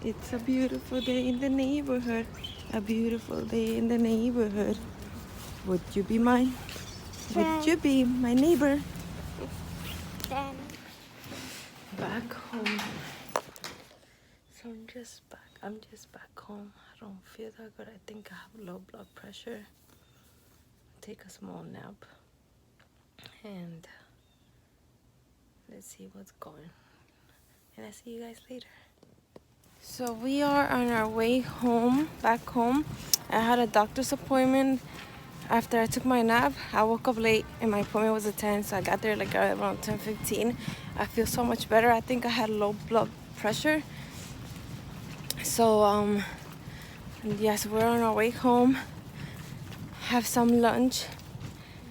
It's a beautiful day in the neighborhood. A beautiful day in the neighborhood. Would you be mine? Would you be my neighbor? Back home. So I'm just back home. I don't feel that good. I think I have low blood pressure. Take a small nap. And let's see what's going. And I'll see you guys later. So we are on our way home, back home. I had a doctor's appointment after I took my nap. I woke up late and my appointment was at 10, so I got there like around 10:15. I feel so much better. I think I had low blood pressure. So yes, we're on our way home. Have some lunch.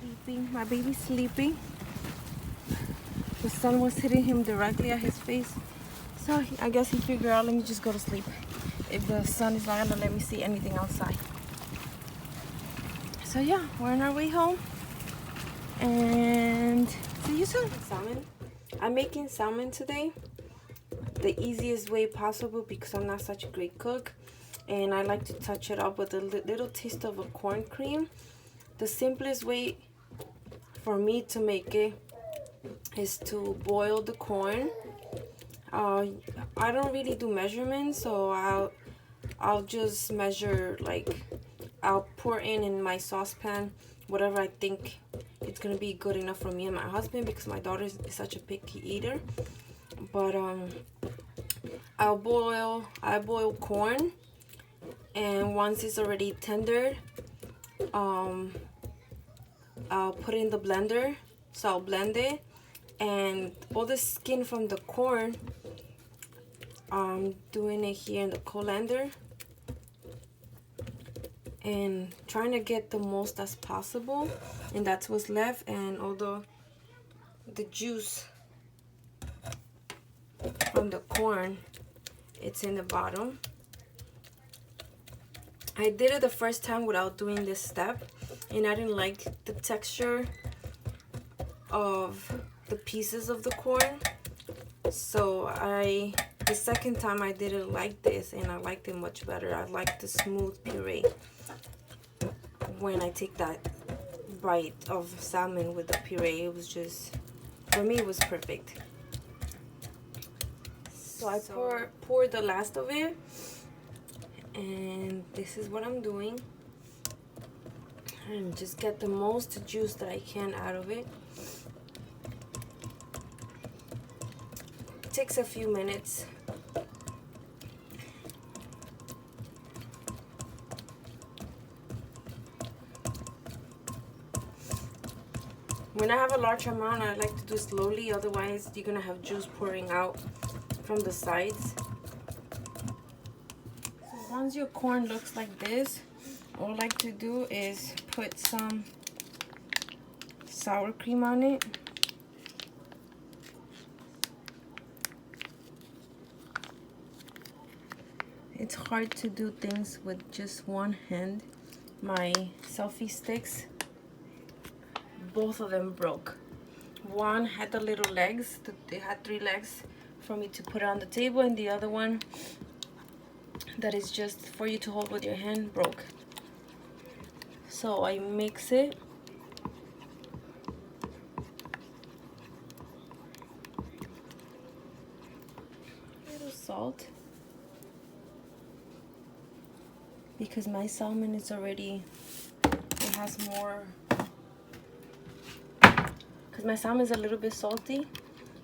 Sleeping. My baby's sleeping. The sun was hitting him directly at his face. So I guess he figured out, let me just go to sleep. If the sun is not gonna let me see anything outside. So yeah, we're on our way home. And see you soon. Salmon. I'm making salmon today. The easiest way possible because I'm not such a great cook. And I like to touch it up with a little taste of a corn cream. The simplest way for me to make it is to boil the corn. I don't really do measurements, so I'll just measure, like, I'll pour in my saucepan whatever I think it's gonna be good enough for me and my husband, because my daughter is such a picky eater. But I boil corn, and once it's already tender, I'll put it in the blender. So I'll blend it, and all the skin from the corn, I'm doing it here in the colander and trying to get the most as possible, and that's what's left. And although the juice from the corn, it's in the bottom. I did it the first time without doing this step, and I didn't like the texture of the pieces of the corn. So the second time I did it like this, and I liked it much better. I like the smooth puree when I take that bite of salmon with the puree. It was just, for me, it was perfect. So I pour the last of it, and this is what I'm doing, and just get the most juice that I can out of it. It takes a few minutes. When I have a large amount, I like to do slowly, otherwise you're gonna have juice pouring out from the sides. So once your corn looks like this, all I like to do is put some sour cream on it. It's hard to do things with just one hand. My selfie sticks, both of them broke. One had the little legs, they had 3 legs for me to put it on the table, and the other one that is just for you to hold with your hand broke. So I mix it. A little salt, because my salmon is already, it has more, because my salmon is a little bit salty,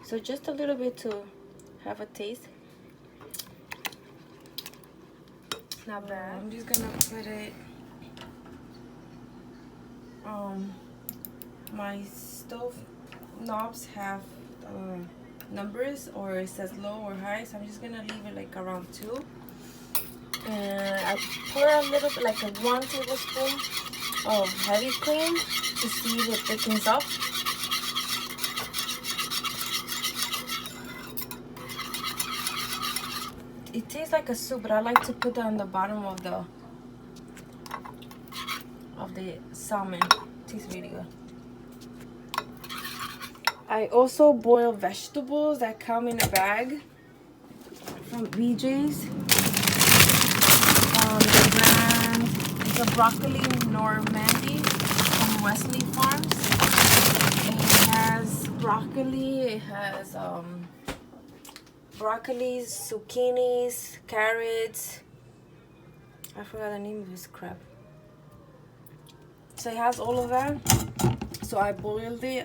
so just a little bit to have a taste. Not bad. I'm just gonna put it, my stove knobs have numbers, or it says low or high, so I'm just gonna leave it like around 2. And I pour a little bit, like 1 tablespoon of heavy cream to see if it thickens up. It tastes like a soup, but I like to put that on the bottom of the salmon. It tastes really good. I also boil vegetables that come in a bag. from BJ's. The brand is a broccoli Normandy from Wesley Farms. It has broccoli. It has broccolis, zucchinis, carrots. I forgot the name of this crap. So it has all of that. So I boiled it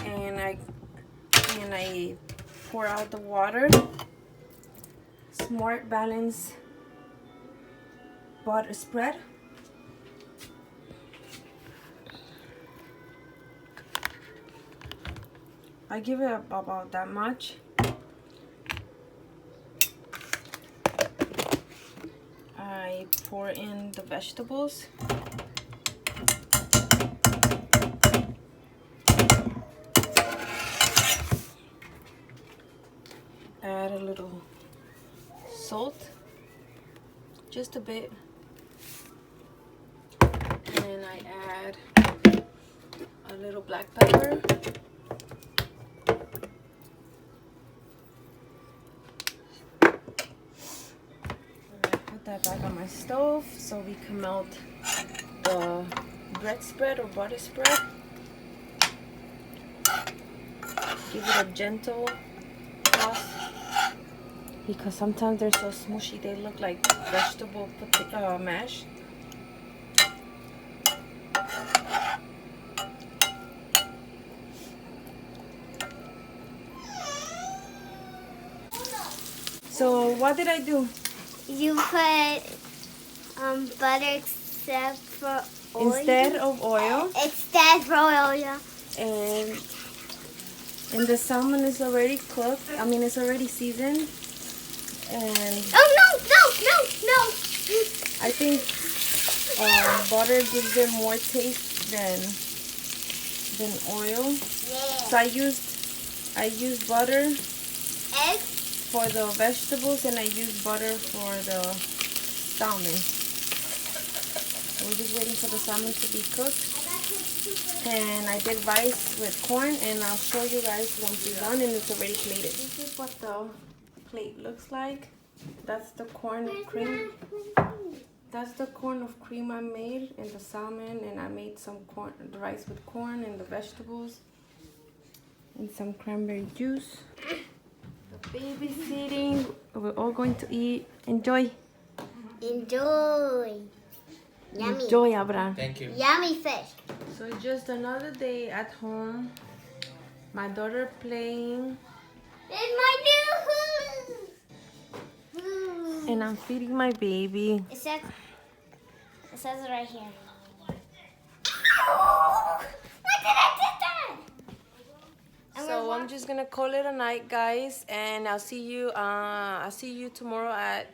and I pour out the water. Smart Balance butter spread. I give it about that much. I pour in the vegetables. Add a little salt, just a bit, and then I add a little black pepper. Put that back on my stove so we can melt the bread spread or butter spread. Give it a gentle toss because sometimes they're so smushy they look like vegetable mash. So what did I do? You put butter except for oil. Instead of oil. Instead for oil, yeah. And the salmon is already cooked. I mean, it's already seasoned. And oh no! I think butter gives it more taste than oil. Yeah. So I used butter Egg. for the vegetables and I used butter for the salmon. We're just waiting for the salmon to be cooked. And I did rice with corn, and I'll show you guys once it's done and it's already plated. This is what the plate looks like. That's the corn of cream. That's the corn of cream I made, and the salmon, and I made some corn, the rice with corn and the vegetables, and some cranberry juice. The baby's sitting. We're all going to eat. Enjoy. Enjoy. Yummy. Enjoy, Abraham. Thank you. Yummy fish. So it's just another day at home. My daughter playing. It's my new house. And I'm feeding my baby. It says it right here. Why did I do that? So I'm just gonna call it a night, guys, and I'll see you tomorrow at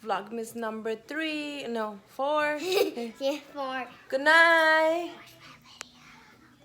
Vlogmas number 4. Yeah, 4. Good night.